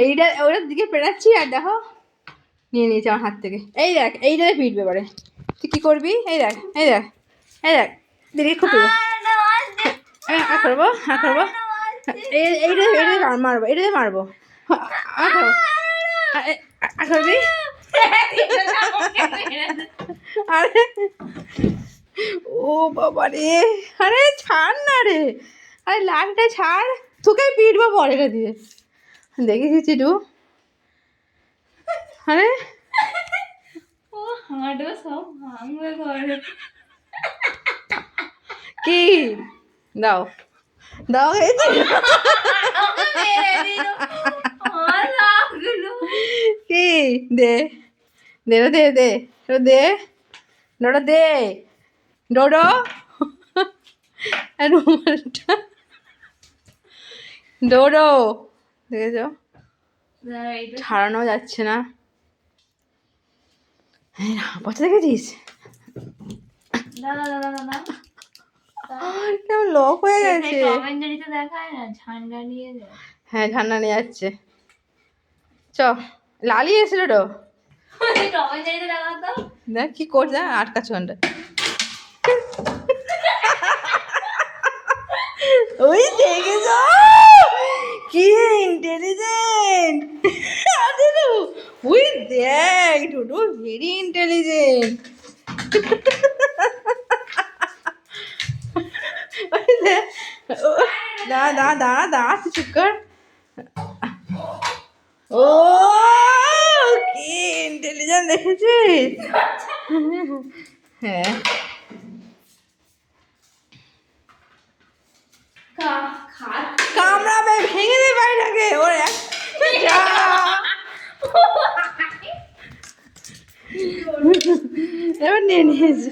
এইটা ওটার দিকে পেটাচ্ছি আর দেখো নিয়ে নিয়েছি আমার হাত থেকে। এই দেখ এইটাতে পিটবে এবারে। তুই কি করবি? এই দেখ এই দেখ এই দেখ দিদি খুব করবো করবো এইটাতে মারবো, এটাতে মারবো করবি। আরে ও বাবা রে, আরে ছাড় না রে, আরে লালটা ছাড়, তোকে পিটবো পরে এটা দিয়ে। দেখেছি চিটু, আরে কি দাও দাও কি দে দে দে দে দে ডোডো দে ডোডো রুমালটা ডোডো দেখেছ ছাড়ানো যাচ্ছে না। পচা দেখেছিস কেমন লক হয়ে গেছে। হ্যাঁ ঝান্ডা নিয়ে যাচ্ছে। চ লালি এসেছিল তো দেখ কি করছে, আটকাচ্ছে ওখানটা। ওই দেখেছ কি ইন্টেলিজেন্ট। ওই দেখ টুটু ভেরি ইন্টেলিজেন্ট। দাঁড়া দাঁড়া দাঁড়া দাঁড়া তুই চুপ কর। ও কি ইন্টেলিজেন্ট দেখেছিস। হ্যাঁ কামড়াবে, ভেঙে দে বাড়িটাকে ওর এবার নিয়ে নিয়েছে।